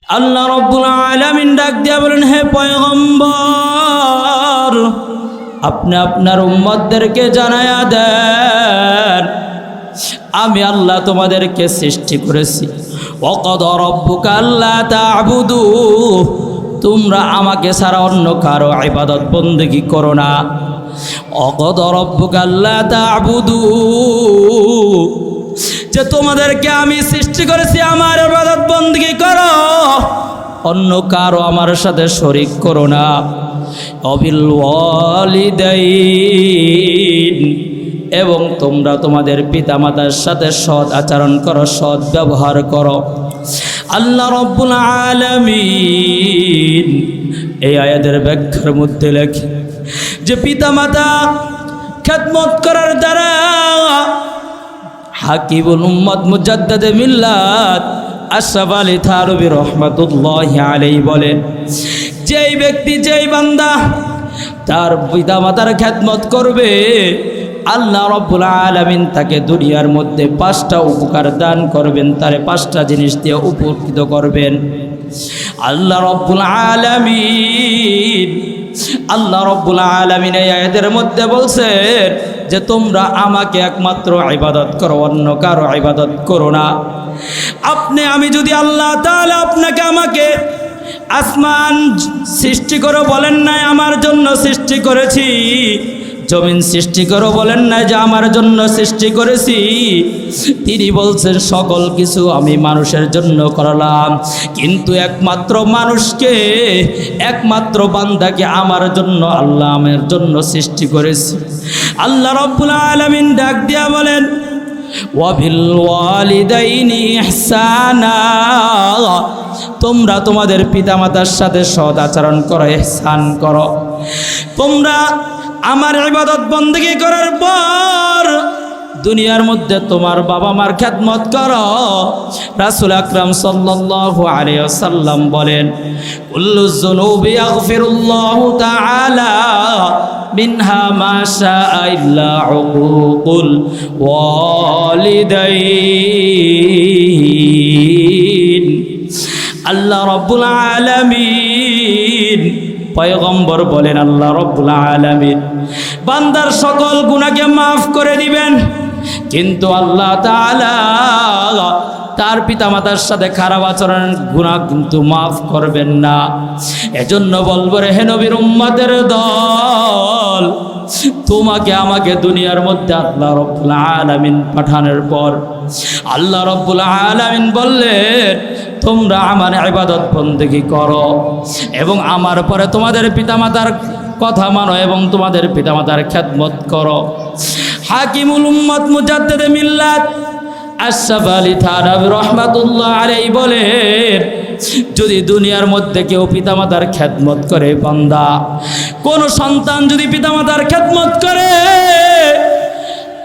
আল্লাহ রাব্বুল আলামিন ডাক দিয়া বলেন, হে পয়গম্বর, আপনি আপনার উম্মতদেরকে জানায়া দেন আমি আল্লাহ তোমাদেরকে সৃষ্টি করেছি। ওয়াকাদা রাব্বুকা আল্লা তা'বুদু, তোমরা আমাকে ছাড়া অন্য কারো ইবাদত বন্দেগী করো না। ওয়াকাদা রাব্বুকা আল্লা তা'বুদু, যে তোমাদেরকে আমি সৃষ্টি করেছি আমার ইবাদত বন্দেগী করো, অন্য কারো আমার সাথে শরীক করো না। অবিল ওয়ালিদাইন, এবং তোমরা তোমাদের পিতামাতার সাথে সৎ আচরণ করো, সৎ ব্যবহার করো। আল্লাহ রাব্বুল আলামিন এই আয়াতের ব্যাখ্যার মধ্যে লেখে যে পিতামাতা খেদমত করার দ্বারা হাকিমুল উম্মত মুজাদ্দিদে মিল্লাত আশরাফ আলী থানভী রহমাতুল্লাহি আলাইহি বলেন, যেই ব্যক্তি যেই বান্দা তার পিতামাতার খেদমত করবে আল্লাহ রাব্বুল আলামিন তাকে দুনিয়ার মধ্যে 5টা উপকার দান করবেন, তারে 5টা জিনিস দিয়ে উপকৃত করবেন। আল্লাহ রাব্বুল আলামিন এই আয়াতের মধ্যে বলছেন যে তোমরা আমাকে একমাত্র ইবাদত করো, অন্য কারো ইবাদত করো না। আমি যদি আল্লাহ তাআলা আপনাকে আমাকে আসমান সৃষ্টি করো বলেন নাই আমার জন্য সৃষ্টি করেছি, জমিন সৃষ্টি করো বলেন না যে আমার জন্য সৃষ্টি করেছি, তিনি বলছেন সকল কিছু আমি মানুষের জন্য করলাম, কিন্তু একমাত্র মানুষকে, একমাত্র বান্দাকে আমার জন্য আল্লাহ আমার জন্য সৃষ্টি করেছি। আল্লাহ রাব্বুল আলামিন ডাক দিয়া বলেন, ওয়াবিল ওয়ালিদাইনি ইহসানা, তোমরা তোমাদের পিতামাতার সাথে সৎ আচরণ করো, ইহসান করো। তোমরা আমার ইবাদত বন্দেগী করার পর দুনিয়ার মধ্যে তোমার বাবা মার খেদমত করো। রাসূল আকরাম সাল্লাল্লাহু আলাইহি ওয়াসাল্লাম বলেন, কুল্লু যুনুবি ইয়াগফিরুল্লাহু তাআলা মিনহা মা শাআ ইল্লা উকুকুল ওয়ালিদাইন। আল্লাহ রাব্বুল আলামিন পয়গম্বর বলেন, আল্লাহ রাব্বুল আলামিন বান্দার সকল গুনাহকে মাফ করে দিবেন, কিন্তু আল্লাহ তাআলা তার পিতামাতার সাথে খারাপ আচরণের গুনাহ কিন্তু মাফ করবেন না। এজন্য বলবো রে হে নবীর উম্মতের দল, তোমাকে আমাকে দুনিয়ার মধ্যে আল্লাহ রাব্বুল আলামিন পাঠানোর পর আল্লাহ রাব্বুল আলামিন বললেন তোমরা আমার ইবাদত বন্দেগী করো এবং আমার পরে তোমাদের পিতামাতার কথা মানো এবং তোমাদের পিতামাতার খেদমত করো। হাকিমুল উম্মত মুজাদ্দিদে মিল্লাত আশরাফ আলী থানভী রহমাতুল্লাহ আলাইহি বলেন, যদি দুনিয়ার মধ্যে কেউ পিতামাতার খেদমত করে, বান্দা কোন সন্তান যদি পিতামাতার খেদমত করে,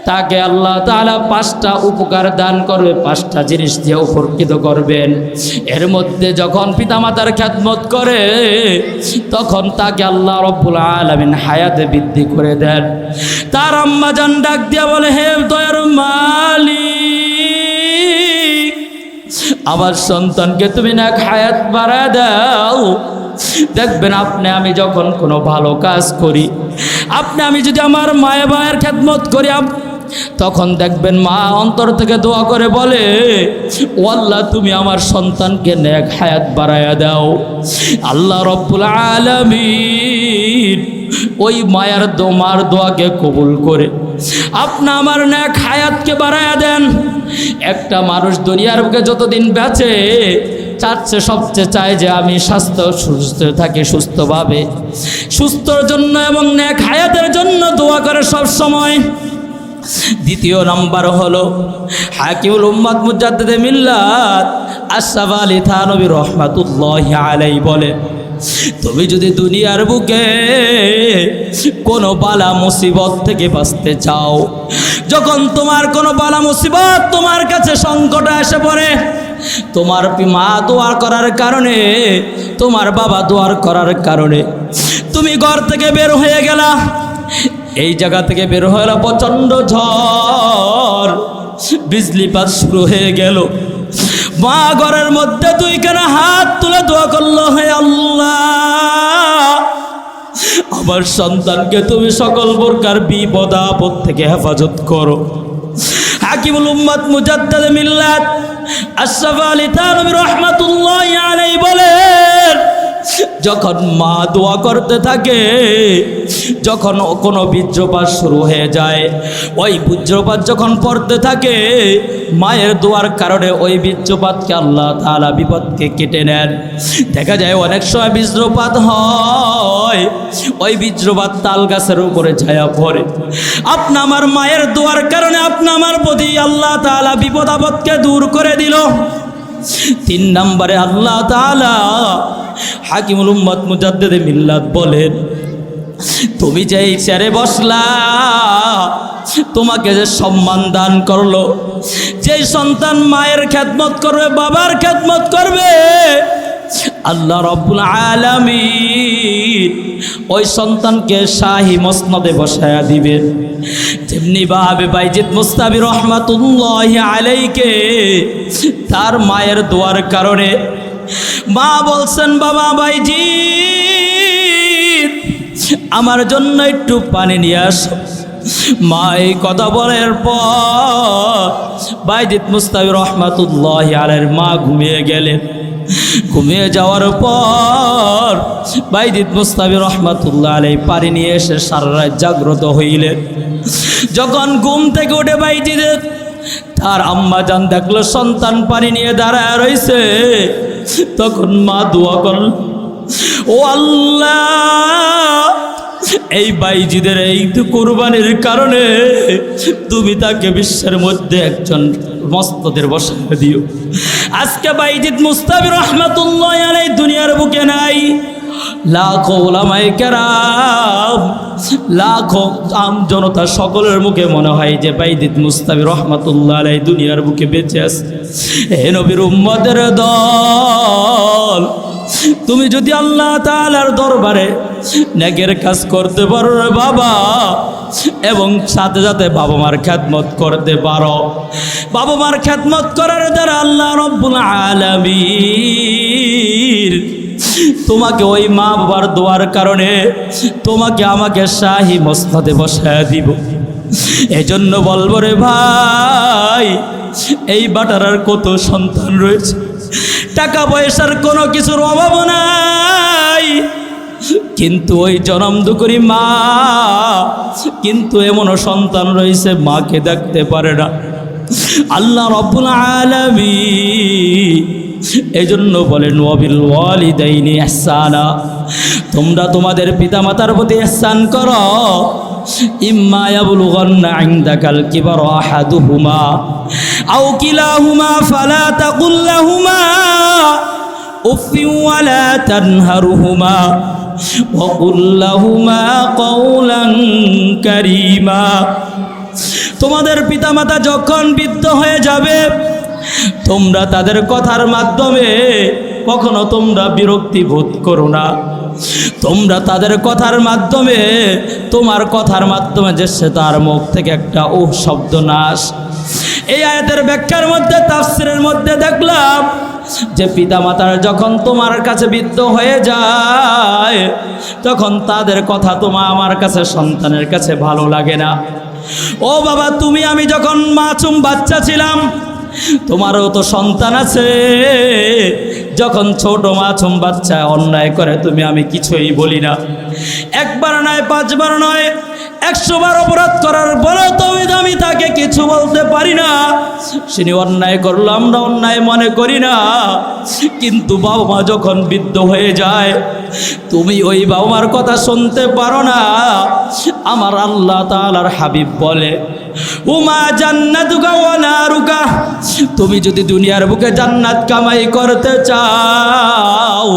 তাকে আল্লাহ তাআলা 5টা উপকার দান করবে, 5টা জিনিস দিয়ে উপকৃত করবেন। এর মধ্যে যখন পিতামাতার খেদমত করে তখন তাকে আল্লাহ রাব্বুল আলামিন হায়াতে বৃদ্ধি করে দেন। তার আম্মা জান ডাক দিয়া বলে, হে দয়ার মালিক, আমার সন্তানকে তুমি না হায়াত বাড়ায় দাও। দেখবেন আমি যখন কোনো ভালো কাজ করি, আমি যদি আমার মায়ের ভাইয়ের খেদমত করি, তখন দেখবেন মা অন্তর থেকে দোয়া করে বলে, ও আল্লাহ তুমি আমার সন্তানকে নেক হায়াত বাড়ায়া দাও। আল্লাহ রাব্বুল আলামিন ওই মায়ের দোয়াকে কবুল করে আমার নেক হায়াতকে বাড়ায়া দেন। একটা মানুষ দুনিয়ার বুকে যতদিন বেঁচে সবচেয়ে চায় যে আমি সুস্থ থাকি, সুস্থভাবে, সুস্থর জন্য এবং নেক হায়াতের জন্য দোয়া করে সব সময়। দ্বিতীয় নাম্বার হলো হাকিমুল উম্মত মুজাদ্দিদে মিল্লাত আশরাফ আলী থানভী রহমাতুল্লাহি আলাইহি বলে, তুমি যদি দুনিয়ার বুকে কোনো বালা মুসিবত থেকে বাঁচতে চাও, যখন তোমার কোনো বালা মুসিবত তোমার কাছে সংকট এসে পড়ে, তোমার মা দোয়া করার কারণে, তোমার বাবা দোয়া করার কারণে তুমি ঘর থেকে বের হয়ে গেলা, এই জায়গা থেকে বের হয়ে গেল, প্রচণ্ড ঝড় বিজলিপাত শুরু হয়ে গেল, মা ঘরের মধ্যে দুইখানা হাত তুলে করলো, হে আল্লাহ আমার সন্তানকে তুমি সকল প্রকার বিপদ আপদ থেকে হেফাজত করো। হাকিমুল উম্মাত মুজাদ্দিদ মিল্লাত আশরাফ আলী থানভী রাহমাতুল্লাহি আলাইহি বলেন, যখন মা দোয়া করতে থাকে, যখন কোনো বজ্রপাত শুরু হয়ে যায়, ওই বজ্রপাত যখন পড়তে থাকে, মায়ের দোয়ার কারণে ওই বজ্রপাতকে আল্লাহ তাআলা বিপদকে কেটে নেন। দেখা যায় অনেক সময় বজ্রপাত হয়, ওই বজ্রপাত তাল গাছের উপরে ছায়া পড়ে। আপনি আমার মায়ের দোয়ার কারণে আপনি আমার প্রতি আল্লাহ তাআলা বিপদ আপদকে দূর করে দিল। 3 নম্বরে আল্লাহ তাআলা হাকিমুল উম্মাত মুজাদ্দিদ মিল্লাত বলেন, তুমি যে এই চেয়ারে বসলা, তোমাকে যে সম্মান দান করলো, যেই সন্তান মায়ের খেদমত করবে, বাবার খেদমত করবে, আল্লাহ রাব্বুল আলামিন ওই সন্তানকে শাহী মসনদে বসায়া দিবেন। তেমনি ভাবে বাইজিদ মুস্তাবি রহমাতুল্লাহি আলাইহিকে তার মায়ের দোয়ার কারণে মা বলছেন, বাবা বাইজিদ আমার জন্য একটু পানি নিয়ে আসো। মা এই কথা বলার পর বাইজিদ মুস্তাবি রহমাতুল্লাহি আলাইহির মা ঘুমিয়ে গেলেন। ঘুমিয়ে যাওয়ার পর বাইজিদ মুস্তাবি রহমাতুল্লাহি আলাইহি পানি নিয়ে এসে সারা রাত জাগ্রত হইলেন। যখন ঘুম থেকে উঠে বাইজিদ তার আম্মা জান দেখলো সন্তান পানি নিয়ে দাঁড়ায় রয়েছে, তখন মা দোয়া করল, ও আল্লাহ এই বাইজিদের এই কুরবানির কারণে তুমি তাকে বিশ্বের মধ্যে একজন মস্তদের বসায় দিও। আজকে বাইজিদ মুস্তাবি রহমাতুল্লাহি আলাইহি দুনিয়ার বুকে নাই। লাখো ওলামায়ে কেরাম, লাখো আম জনতা সকলের মুখে মনে হয় যে বাইজিদ মুস্তাবি রহমাতুল্লাহি আলাইহি দুনিয়ার বুকে বেঁচে আছে। হে নবীর উম্মতের দল, তুমি যদি আল্লাহ তাআলার দরবারে নেকের কাজ করতে পারো রে বাবা, এবং সাথে সাথে বাবা মার খেদমত করতে পারো, বাবা মার খেদমত করার দ্বারা আল্লাহ রাব্বুল আলামিন তোমাকে ওই মা বাবার দোয়ার কারণে তোমাকে আমাকে শাহী মসনদে বসায় দিব। এজন্য বলবো রে ভাই, এই বাটারার কত সন্তান রয়েছে, টাকা পয়সার কোনো কিছুর অভাব নাই, কিন্তু ওই জনম দুকরি মা, কিন্তু এমনও সন্তান রয়েছে মাকে দেখতে পারে না। আল্লাহ রাব্বুল আলামিন এজন্য বলেন, ওয়াবিল ওয়ালিদাইনি ইহসানা, তোমরা তোমাদের পিতামাতার প্রতি ইহসান করো। ইম্মা ইয়াবলুগান্না ইনদাকাল কিবারা আহাদুহুমা আও কিলাহুমা ফালা তাকুল লাহুমা উফফিন ওয়ালা তানহারহুমা ওয়াকুল লাহুমা কাওলান কারীমা। তোমাদের পিতামাতা যখন বৃদ্ধ হয়ে যাবে, তোমরা তাদের কথার মাধ্যমে কখনো তোমরা বিরক্তি বোধ করো না। তোমরা তাদের কথার মাধ্যমে, তোমার কথার মাধ্যমে যে সে তার মুখ থেকে একটা ও শব্দ না আসে। এই আয়াতের ব্যাখ্যার মধ্যে, তাফসীরের মধ্যে দেখলাম যে পিতামাতার যখন তোমার কাছে বৃদ্ধ হয়ে যায়, তখন তাদের কথা তোমার আমার কাছে, সন্তানের কাছে ভালো লাগে না। ও বাবা, তুমি আমি যখন মাসুম বাচ্চা ছিলাম, তোমারও তো সন্তান আছে, যখন ছোট মাসুম বাচ্চা অন্যায় করে তুমি আমি কিছুই বলি না। একবার নয়, 5 বার নয়, 100 বার অপরাধ করার পরেও তুমি আমি তাকে কিছু বলতে পারি না। তিনি অন্যায় করলো, আমরা অন্যায় মনে করি না। কিন্তু বাবা মা যখন বৃদ্ধ হয়ে যায়, তুমি ওই বাবা মার কথা শুনতে পারো না। আমার আল্লাহ তাআলার হাবিব বলে, উমা জান্নাতুকা ওয়া নারুকা, তুমি যদি দুনিয়ার বুকে জান্নাত কামাই করতে চাও,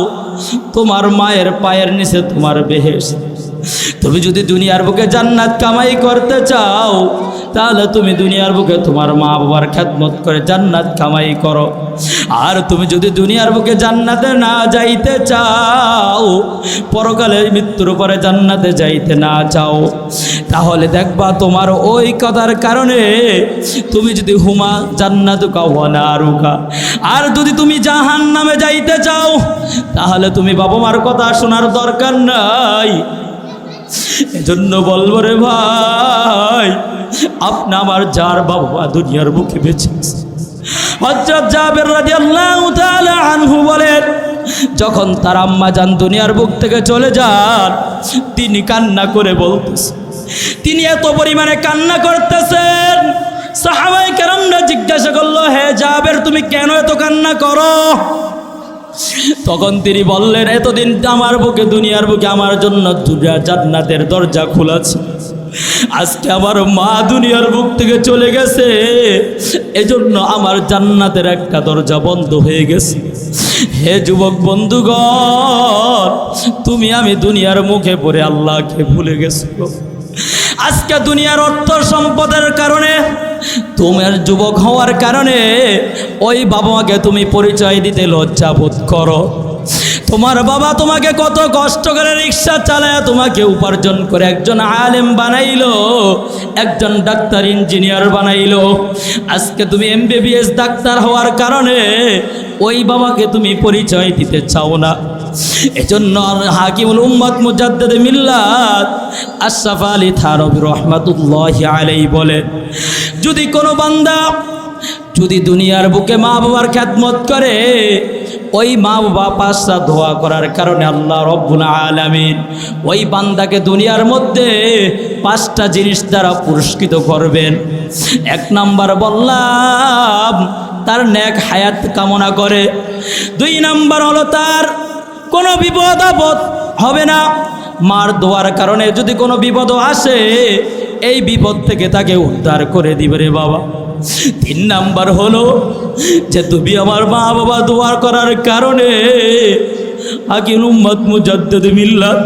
তোমার মায়ের পায়ের নিচে তোমার বেহেশত। তুমি যদি দুনিয়ার বুকে জান্নাত কামাই করতে চাও, তাহলে তুমি দুনিয়ার বুকে তোমার মা বাবার খেদমত করে জান্নাত কামাই করো। আর তুমি যদি দুনিয়ার বুকে জান্নাতে না যাইতে চাও, পরকালে মৃত্যুর পরে জান্নাতে যাইতে না চাও, তাহলে দেখবা তোমার ওই কথার কারণে তুমি যদি হুমা জান্নাতুকা ওয়া নারুকা, আর যদি তুমি জাহান্নামে যাইতে চাও, তাহলে তুমি বাবা মার কথা শোনার দরকার নাই। এজন্য বলবো রে ভাই, আপনি আমার যার বাবা দুনিয়ার বুকে বেঁচে আছে। হযরত জাবের রাদিয়াল্লাহু তাআলা আনহু বলেন, যখন তার আম্মা জান দুনিয়ার বুক থেকে চলে যান, তিনি কান্না করে বলতেছেন, তিনি এত পরিমাণে কান্না করতেছেন, সাহাবায়ে কেরামরা জিজ্ঞাসা করলো, হে জাবের তুমি কেন এত কান্না করো? তখন তিনি বললেন, এতদিন আমার বুকে দুনিয়ার বুকে আমার জন্য জান্নাতের দরজা খোলা ছিল, আজকে আমার মা দুনিয়ার বুক থেকে চলে গেছে, এজন্য আমার জান্নাতের একটা দরজা বন্ধ হয়ে গেছে। হে যুবক বন্ধুগণ, তুমি আমি দুনিয়ার মুখে পড়ে আল্লাহকে ভুলে গেছো। আজকে দুনিয়ার অর্থ সম্পদের কারণে, তোমার যুবক হওয়ার কারণে ওই বাবা মাকে তুমি পরিচয় দিতে লজ্জা বোধ করো। তোমার বাবা তোমাকে কত কষ্ট করে রিক্সা চালায় তোমাকে উপার্জন করে একজন আলেম বানাইলো, একজন ডাক্তার ইঞ্জিনিয়ার বানাইলো। আজকে তুমি MBBS ডাক্তার হওয়ার কারণে ওই বাবাকে তুমি পরিচয় দিতে চাও না। এজন্য হাকিমুল উম্মত মুজাদ্দিদ মিল্লাত আশরাফ আলী থানভী রাহমাতুল্লাহি আলাইহি বলেন, যদি কোনো বান্দা যদি দুনিয়ার বুকে মা বাবার খেদমত করে, ওই মা বাবা পাঁচটা দোয়া করার কারণে আল্লাহ রব্বুল আলামিন ওই বান্দাকে দুনিয়ার মধ্যে পাঁচটা জিনিস দ্বারা পুরস্কৃত করবেন। এক নাম্বার বললাম তার নেক হায়াত কামনা করে। 2 নাম্বার হলো তার কোনো বিপদ আপদ হবে না। মার দোয়ার কারণে যদি কোনো বিপদ আসে, এই বিপদ থেকে তাকে উদ্ধার করে দিবে রে বাবা। 3 নাম্বার হলো যে তুমি আমার মা বাবা দোয়া করার কারণে হাকিমুল উম্মত মুজাদ্দিদ মিল্লাত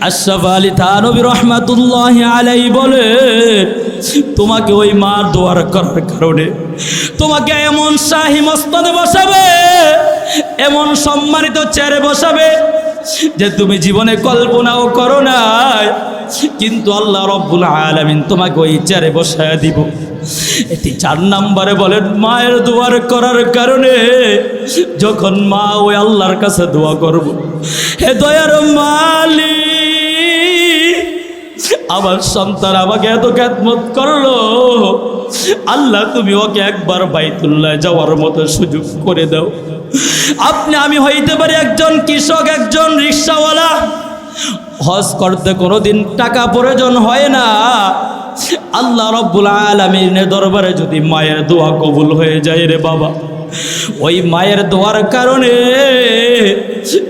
আশরাফ আলী থানভী রাহমাতুল্লাহি আলাইহি বলে, তোমাকে ওই মার দোয়ার করার কারণে তোমাকে এমন শাহী মসনদে বসাবে, এমন সম্মানিত চেয়ারে বসাবে যে তুমি জীবনে কল্পনাও করো নাই, কিন্তু আল্লাহ রব্বুল আলামিন তোমাকে ওই চেয়ারে বসায় দিব। এটি 4 নম্বরে বলেন, মায়ের দোয়ার করার কারণে যখন মা ওই আল্লাহর কাছে দোয়া করব, হে দয়ার মালিক, আমার সন্তান আমাকে এত খেদমত করলো, আল্লাহ তুমি ওকে একবার বাইতুল্লাহ যাওয়ার মতো সুযোগ করে দাও। আমি হইতে পারি একজন কৃষক, একজন রিক্সাওয়ালা, হজ করতে কোনোদিন টাকা প্রয়োজন হয় না। আল্লাহ রব্বুল আলামিনের দরবারে যদি মায়ের দোয়া কবুল হয়ে যায় রে বাবা, ওই মায়ের দোয়ার কারণে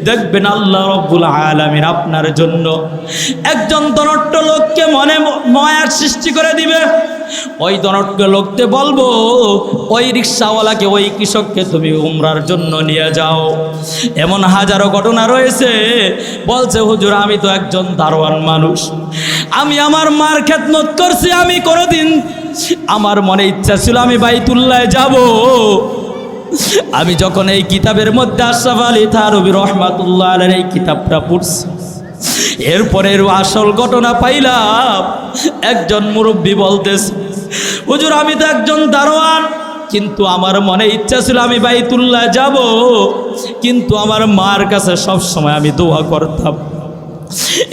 দেখবেন আল্লাহ রব্বুল আলামিন আপনার জন্য একজন ধনাঢ্য লোককে মনে মায়ার সৃষ্টি করে দিবে। ওই ধনাঢ্য লোককে বলবো, ওই রিক্সাওয়ালাকে, ওই কৃষককে তুমি উমরার জন্য নিয়ে যাও। এমন হাজারো ঘটনা রয়েছে। বলছে, হুজুর আমি তো একজন দারোয়ান মানুষ, আমি আমার মার খেদমত করছি, আমি কোনোদিন আমার মনে ইচ্ছা ছিল আমি বাইতুল্লাহ যাব। আমি যখন এই কিতাবের মধ্যে আশরাফ আলী থানভী রাহমাতুল্লাহ আলাইহি এই কিতাবটা পড়ছি, এরপরের আসল ঘটনা পাইলাম। একজন মুরব্বী বলতেছে, হুজুর আমি তো একজন দারোয়ান, কিন্তু আমার মনে ইচ্ছা ছিল আমি বাইতুল্লাহ যাব, কিন্তু আমার মার কাছে সব সময় আমি দোয়া করতাম।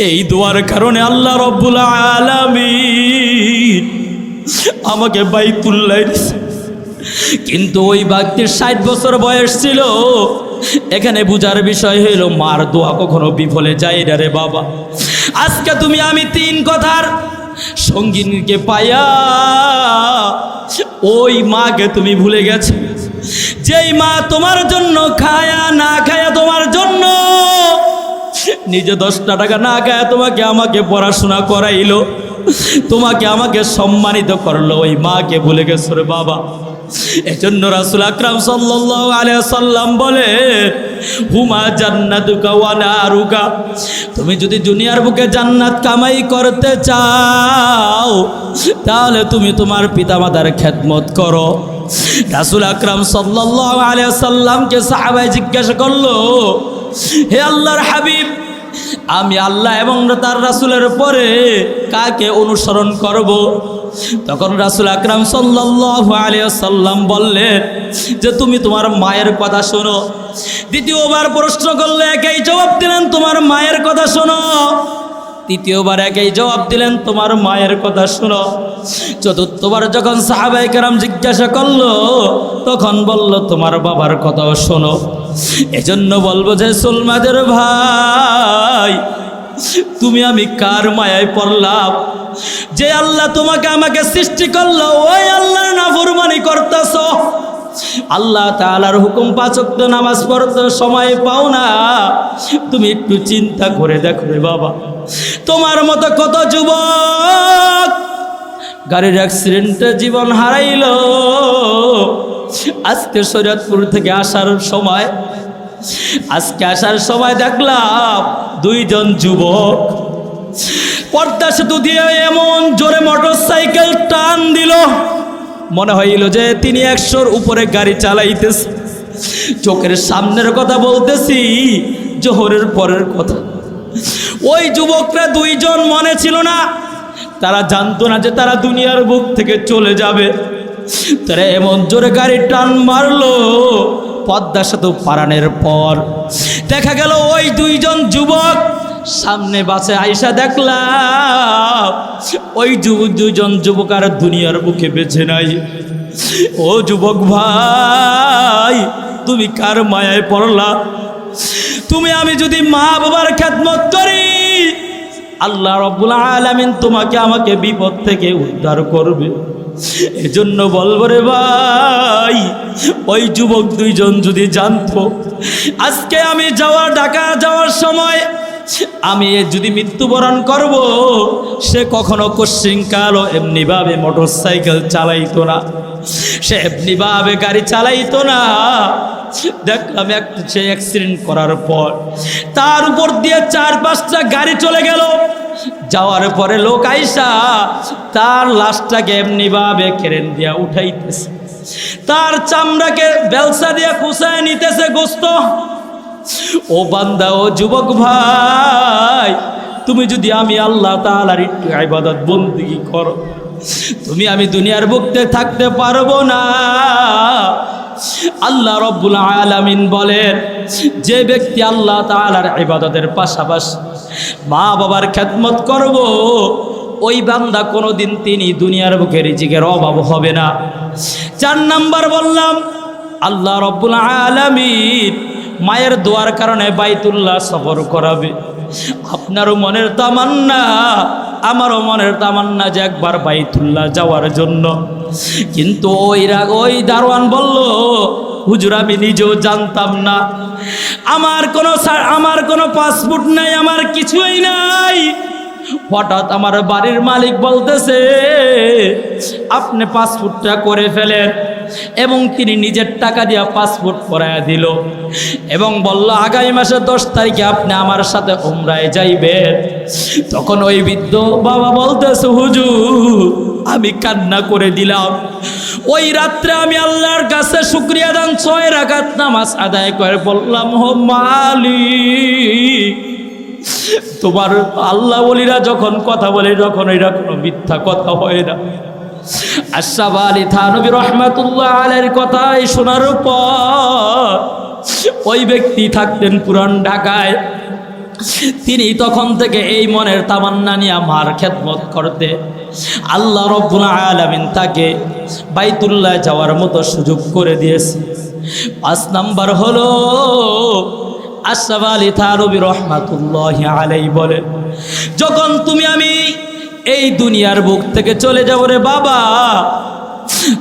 এই দোয়ার কারণে আল্লাহ রব্বুল আলামিন আমাকে বাইতুল্লাহ দিয়েছে। কিন্তু ওই ব্যক্তির 60 বছর বয়স ছিল। এখানে বুঝার বিষয় হইল, মার দোয়া কখনো বিফলে যায় না রে বাবা। আজকে তুমি আমি 3 কথার সঙ্গিনীকে পাইয়া ওই মাকে তুমি ভুলে গেছো, যেই মা তোমার জন্য খায়া না খায়া, তোমার জন্য নিজে 10টা টাকা না খায়া তোমাকে আমাকে পড়াশোনা করাইলো, তোমাকে আমাকে সম্মানিত করলো, ওই মাকে ভুলে গেছো রে বাবা। এজন্য রাসূল আকরাম সাল্লাল্লাহু আলাইহি সাল্লাম বলে, হুমা জান্নাতুকা ওয়া নারুকা, তুমি যদি দুনিয়ার বুকে জান্নাত কামাই করতে চাও, তাহলে তুমি তোমার পিতামাতার খেদমত করো। রাসূল আকরাম সাল্লাল্লাহু আলাইহি সাল্লামকে সাহাবায়ে জিজ্ঞাসা করলো, হে আল্লাহর হাবিব, আমি আল্লাহ এবং তার রাসূলের পরে কাকে অনুসরণ করব? তখন রাসূল আকরাম সাল্লাল্লাহু আলাইহি ওয়াসাল্লাম বললেন যে তুমি তোমার মায়ের কথা শোনো। দ্বিতীয়বার প্রশ্ন করলে একই জবাব দিলেন, তোমার মায়ের কথা শোনো। তৃতীয়বার একই জবাব দিলেন, তোমার মায়ের কথা শোনো। চতুর্থবার যখন সাহাবায়ে কেরাম জিজ্ঞাসা করলো, তখন বলল তোমার বাবার কথাও শোনো। এজন্য বলবো যে সুলমাদের ভাই, তুমি আমি কার মায়ায় পড়লাম? যে আল্লাহ তোমাকে আমাকে সৃষ্টি করলো, ওই আল্লাহর নাফরমানি করতেছো। আল্লাহ তাআলার হুকুম 5 ওয়াক্ত নামাজ পড়তে সময় পাও না। তুমি একটু চিন্তা করে দেখো রে বাবা, তোমার মতো কত যুবক গাড়ির অ্যাক্সিডেন্টে জীবন হারাইলো। আজকে শরীয়তপুর থেকে আসার সময় দেখলাম 2 জন যুবক পদ্মা সেতু দিয়ে এমন জোরে মোটরসাইকেল টান দিল, মনে হইল যে তিনি 100-র উপরে গাড়ি চালাইতেছে। চোখের সামনের কথা বলতেছি, জোহরের পরের কথা। ওই যুবকরা 2 জন মনে ছিল না, তারা জানতো না যে তারা দুনিয়ার বুক থেকে চলে যাবে। তারা এমন জোরে গাড়ি টান মারলো, পদ্মা সেতু পারানের পর দেখা গেল ওই 2 জন যুবক সামনে বাসে আইসা দেখলাম ওই 2 জন যুবক আর দুনিয়ার বুকে বেঁচে নাই। ও যুবক ভাই, তুমি কার মায়ায় পড়লা? তুমি আমি যদি মা বাবার খেদমত করি, আল্লাহ রাব্বুল আলামিন তোমাকে আমাকে বিপদ থেকে উদ্ধার করবে। এজন্য বলবো রে ভাই, ওই যুবক 2 জন যদি জানতো আজকে আমি ঢাকা যাওয়ার সময় আমি যদি মৃত্যুবরণ করব, সে কখনো কোশ্চিনকালও এমনিভাবে মোটরসাইকেল চালাইতো না, সে এমনিভাবে গাড়ি চালাইতো না। দেখলাম সে অ্যাক্সিডেন্ট করার পর তার উপর দিয়ে 4-5টা গাড়ি চলে গেল। যাওয়ার পরে লোক আইসা তার লাশটাকে এমনিভাবে কেরেন দিয়া উঠাইতেছে, তার চামড়াকে বেলসা দিয়া কুচায় নিতেছে গোস্ত। ও বান্দা, ও যুবক ভাই, তুমি যদি আমি আল্লাহ তাআলার একটু ইবাদত বন্দেগী করো, তুমি আমি দুনিয়ার বুকে থাকতে পারবো না। আল্লাহ রাব্বুল আলামিন বলেন, যে ব্যক্তি আল্লাহ তাআলার ইবাদতের পাশাপাশি মা বাবার খেদমত করব, ওই বান্দা কোনোদিন তিনি দুনিয়ার বুকে রিজিকের অভাব হবে না। 4 নাম্বার বললাম, আল্লাহ রাব্বুল আলামিন মায়ের দোয়ার কারণে বাইতুল্লাহ সফর করাবে। আপনারও মনের তামান্না, আমারও মনের তামান্না যে একবার বাইতুল্লাহ যাওয়ার জন্য। কিন্তু ওই দারোয়ান বলল, হুজুর আমি নিজেও জানতাম না, আমার কোনো পাসপোর্ট নাই, আমার কিছুই নাই। হঠাৎ আমার বাড়ির মালিক বলতেছে আপনি পাসপোর্টটা করে ফেলেন, এবং তিনি নিজের টাকা দিয়ে পাসপোর্ট করায়া দিল এবং বলল আগামী মাসের 10 তারিখে আপনি আমার সাথে উমরায় যাইবেন। তখন ওই বৃদ্ধ বাবা বলতেছে, হুজুর আমি কান্না করে দিলাম। ওই রাত্রে আমি আল্লাহর কাছে শুকরিয়া দান 6 রাকাত নামাজ আদায় করে বললাম, হো মালিক, তোমার আল্লাহ ওলিরা যখন কথা বলে তখন এটা কোনো মিথ্যা কথা হয় না। আশরাফ আলী থানভী রহমাতুল্লাহ আলাইহির কথাই শোনার পর ওই ব্যক্তি থাকতেন পুরান ঢাকায়। তিনি তখন থেকে এই মনের তামান্না নিয়ে মার খেদমত করতে আল্লাহ রাব্বুল আলামিন তাকে বাইতুল্লাহ যাওয়ার মতো সুযোগ করে দিয়েছে। 5 নাম্বার হলো আশরাফ আলী থানভী রহমাতুল্লাহি আলাইহি বলে, যখন তুমি আমি এই দুনিয়ার বুক থেকে চলে যাব রে বাবা,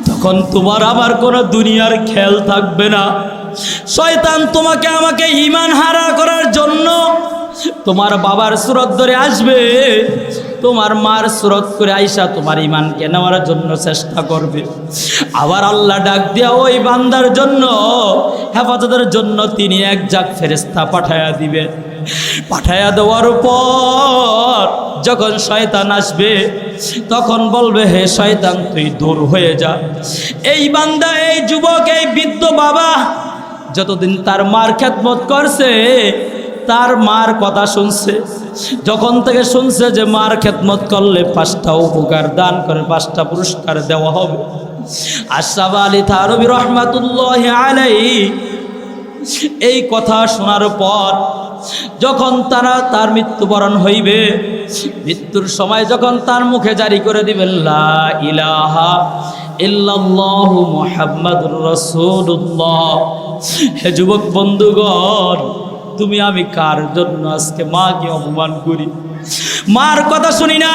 তখন তোমার আমার কোনো দুনিয়ার খেয়াল থাকবে না। শয়তান তোমাকে আমাকে ঈমান হারা করার জন্য তোমার বাবার সুরত ধরে আসবে, তোমার মার সুরত করে আইসা তোমার ঈমানকে নেওয়ার জন্য চেষ্টা করবে। আবার আল্লাহ ডাক দিয়া ওই বান্দার জন্য হেফাজতের জন্য তিনি 1 ঝাঁক ফেরেশতা পাঠায়া দিবে। পাঠায়া দেওয়ার পর যখন শয়তান আসবে তখন বলবে, হে শয়তান তুই দূর হয়ে যা। এই বান্দা, এই যুবক, এই বৃদ্ধ বাবা যতদিন তার মার খেদমত করছে তার মার কথা শুনছে, যখন থেকে শুনছে যে মার খেদমত করলে 5টা উপকার দান করে 5টা পুরস্কার দেওয়া হবে। আশরাফ আলী থানভী রহমাতুল্লাহি আলাইহি এই কথা শোনার পর যখন তার মৃত্যুবরণ হইবে, মৃত্যুর সময় যখন তার মুখে জারি করে দিবেন লা ইলাহা ইল্লাল্লাহু মুহাম্মাদুর রাসূলুল্লাহ। হে যুবক বন্ধুগণ, তুমি আমি কার জন্য আজকে মাকে অপমান করি, মার কথা শুনি না?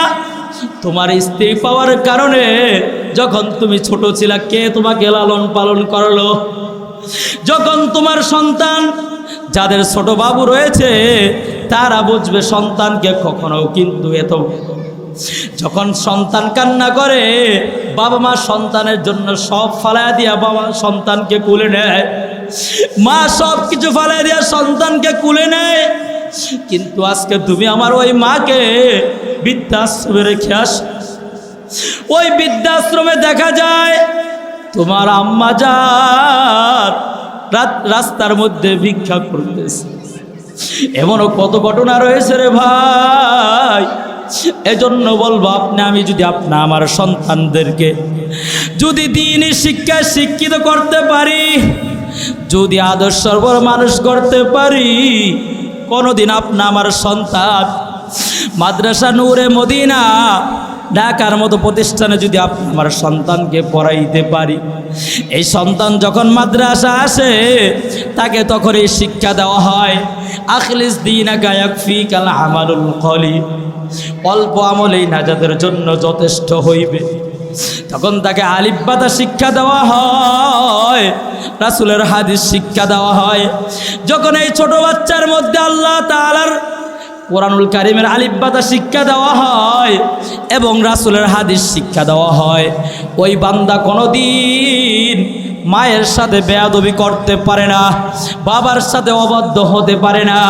তোমার স্ত্রী পাওয়ার কারণে যখন তুমি ছোট ছিলা কে তোমাকে লালন পালন করলো? যখন তোমার সন্তান, যাদের ছোট বাবু রয়েছে তারা বুঝবে সন্তানকে কখনো কিন্তু এত, যখন সন্তান কান্না করে বাবা মা সন্তানের জন্য সব ফালায় দিয়া বাবা সন্তানকে কুলে নেয়, মা সব কিছু ফালায় দিয়া সন্তানকে কুলে নেয়। কিন্তু আজকে তুমি আমার ওই মাকে বৃদ্ধাশ্রমে রেখে আস, ওই বৃদ্ধাশ্রমে দেখা যায় তোমার আম্মা যান রাস্তার মধ্যে ভিক্ষা করতেছে। এমনও কত ঘটনা রয়েছে রে ভাই। এজন্য বলবো, আপনি আমি যদি আমার সন্তানদেরকে যদি দ্বীনি শিক্ষায় শিক্ষিত করতে পারি, যদি আদর্শবর মানুষ করতে পারি, কোনোদিন আমার সন্তান মাদ্রাসা নূরে মদিনা ঢাকার মতো প্রতিষ্ঠানে যদি আমার সন্তানকে পড়াইতে পারি, এই সন্তান যখন মাদ্রাসা আসে তাকে তখন এই শিক্ষা দেওয়া হয়, আখলিস দীনাকা ইয়াকফিকাল আমালুল কলিল, অল্প আমলেই নাজাতের জন্য যথেষ্ট হইবে। তখন তাকে আলিফ বাতা শিক্ষা দেওয়া হয়, রাসূলের হাদিস শিক্ষা দেওয়া হয়। যখন এই ছোট বাচ্চার মধ্যে আল্লাহ তাআলার কোরআনুল কারীমের আলিফ বাতা শিক্ষা দেওয়া হয় এবং রাসূলের হাদিস শিক্ষা দেওয়া হয়, ওই বান্দা কোনোদিন মায়ের সাথে বেয়াদবি করতে পারে না, বাবার সাথে অবাধ্য হতে পারে না।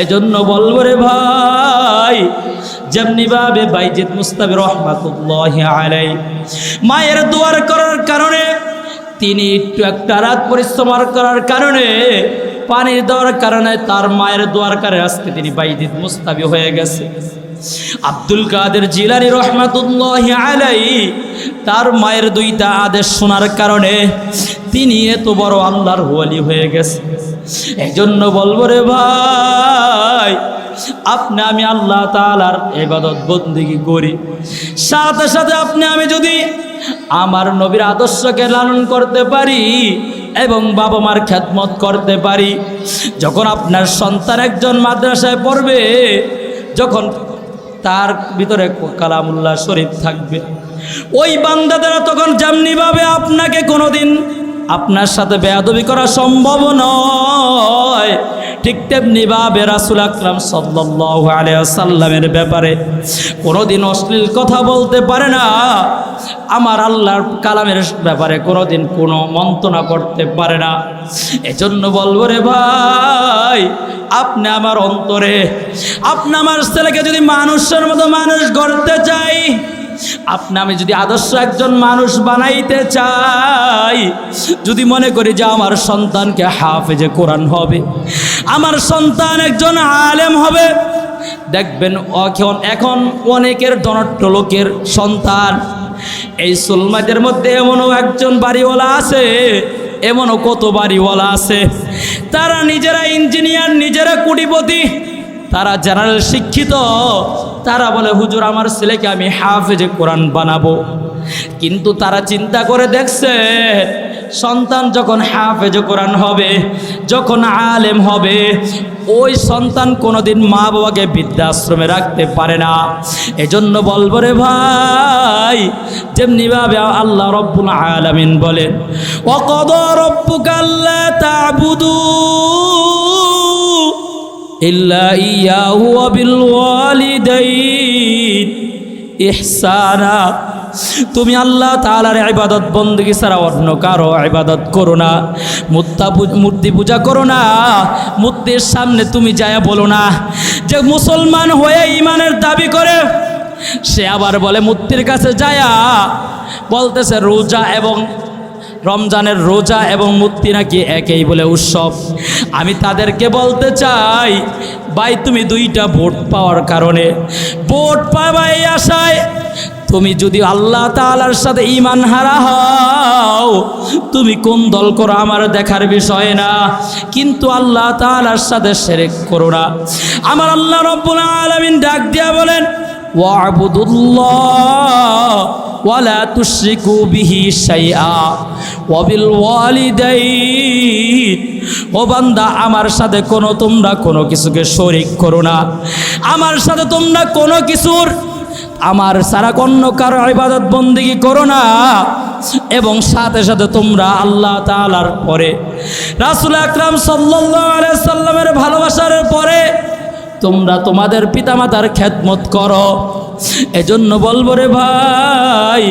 এজন্য বলবো রে ভাই, যেমনিভাবে বাইজিদ মুস্তাবি রহমাতুল্লাহি আলাইহি মায়ের দোয়ার করার কারণে, তিনি একটু একটা রাত পরিশ্রম করার কারণে, পানি দেওয়ার কারণে, তার মায়ের দোয়ার কারণে আজকে তিনি বাইজিদ মুস্তাবি হয়ে গেছে। আব্দুল কাদের জিলানী রহমাতুল্লাহি আলাইহি তার মায়ের 2টা আদেশ শোনার কারণে তিনি এত বড় আল্লাহর ওয়ালি হয়ে গেছে। এজন্য বলবো রে ভাই, আপনি আমি আল্লাহ তাআলার ইবাদত বন্দেগী করি, সাথে সাথে আপনি আমি যদি আমার নবীর আদর্শকে লালন করতে পারি এবং বাবা মার খেদমত করতে পারি, যখন আপনার সন্তান একজন মাদ্রাসায় পড়বে, যখন তার ভিতরে কালামুল্লাহ শরীফ থাকবে, ওই বান্দাদেরা তখন যেমনিভাবে আপনাকে কোনোদিন আপনার সাথে বেয়াদবি করা সম্ভব নয়, ঠিক তেমনিভাবে রাসূল আকরাম সাল্লাল্লাহু আলাইহি ওয়াসাল্লামের ব্যাপারে কোনোদিন অশ্লীল কথা বলতে পারে না, আমার আল্লাহর কালামের ব্যাপারে কোনোদিন কোনো মন্তনা করতে পারে না। এজন্য বলবো রে ভাই, আপনি আমার অন্তরে, আপনি আমার ছেলেকে যদি মানুষের মতো মানুষ গড়তে চাই, আপনি আমি যদি আদর্শ একজন মানুষ বানাইতে চাই, যদি মনে করি যে আমার সন্তানকে হাফেজে কোরআন হবে, আমার সন্তান একজন আলেম হবে, দেখবেন এখন অনেকের ধনাঢ্য লোকের সন্তান, এই সুলমাদের মধ্যে এমনও একজন বাড়িওয়ালা আছে, এমনও কত বাড়িওয়ালা আছে, তারা নিজেরা ইঞ্জিনিয়ার, নিজেরা কোটিপতি, তারা জেনারেল শিক্ষিত, তারা বলে হুজুর আমার ছেলেকে আমি হাফেজে কোরআন বানাবো। কিন্তু তারা চিন্তা করে দেখছে, সন্তান যখন হাফেজে কোরআন হবে, যখন আলেম হবে, ওই সন্তান কোনোদিন মা বাবাকে বৃদ্ধাশ্রমে রাখতে পারে না। এজন্য বলবো রে ভাই, যেমনিভাবে আল্লাহ রব্বুল আলামিন বলেন, ওয়াকাদা রাব্বুকা আল্লা তা'বুদু ইল্লা ইয়াহু ওয়া বিল ওয়ালিদাইন ইহসানা, তুমি আল্লাহ তাআলার ইবাদত বندگی ছাড়া অন্য কারো ইবাদত করো না, মূর্তি পূজা করো না, মূর্তির সামনে তুমি যায় বলো না যে মুসলমান হয়ে ঈমানের দাবি করে, সে আবার বলে মূর্তির কাছে যায় বলতেছে রোজা এবং রমজানের রোজা এবং মুক্তি নাকি একই বলে উৎসব। আমি তাদেরকে বলতে চাই, ভাই তুমি দুইটা ভোট পাওয়ার কারণে, ভোট পাবা এই আশায় তুমি যদি আল্লাহ তাআলার সাথে ঈমান হারা হও, তুমি কোন দল করো আমার দেখার বিষয় না, কিন্তু আল্লাহ তাআলার সাথে শিরক করো না। আমার আল্লাহ রাব্বুল আলামিন ডাক দিয়া বলেন, ওয়া'বুদুল্লাহ ওয়ালা তুশরিকু বিহি শাইআ ওয়াবিল ওয়ালিদাইন। ও বান্দা, আমার সাথে তোমরা কোনো কিছুকে শরীক করো না, আমার সাথে তোমরা কোনো কিছুর আমার সারা অন্য কারো ইবাদত বন্দেগী করো না, এবং সাথে সাথে তোমরা আল্লাহ তাআলার পরে রাসূল আকরাম সাল্লাল্লাহু আলাইহি সাল্লামের ভালোবাসার পরে তোমরা তোমাদের পিতামাতার খেদমত করো। এজন্য বলবো রে ভাই,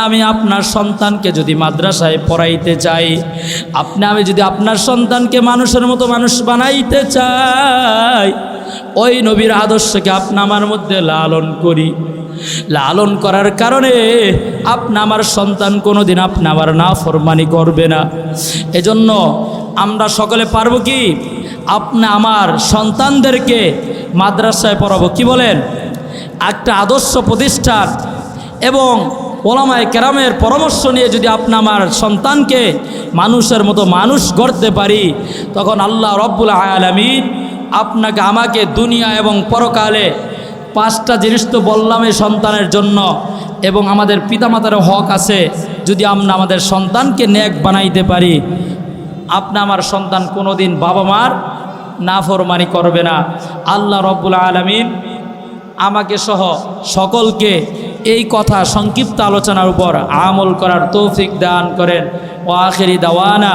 আমি আপনার সন্তানকে যদি মাদ্রাসায় পড়াইতে চাই, আমি যদি আপনার সন্তানকে মানুষের মতো মানুষ বানাইতে চাই, ওই নবীর আদর্শকে আমার মধ্যে লালন করি। লালন করার কারণে আমার সন্তান কোনোদিন আমার নাফরমানি করবে না। এজন্য আমরা সকলে পারবো কি আমার সন্তানদেরকে মাদ্রাসায় পড়াবো, কি বলেন? একটা আদর্শ প্রতিষ্ঠান এবং ওলামায়ে কেরামের পরামর্শ নিয়ে যদি আমার সন্তানকে মানুষের মতো মানুষ গড়তে পারি, তখন আল্লাহ রব্বুল আলামিন আমাকে দুনিয়া এবং পরকালে 5টা জিনিস তো বললাম এই সন্তানের জন্য, এবং আমাদের পিতামাতারও হক আছে। যদি আমরা আমাদের সন্তানকে নেক বানাইতে পারি, আমার সন্তান কোনোদিন বাবা মার নাফরমানি করবে না। আল্লাহ রব্বুল আলামিন আমাকে সহ সকলকে এই কথা সংক্ষিপ্ত আলোচনার উপর আমল করার তৌফিক দান করেন। ওয়া আখিরি দাওয়ানা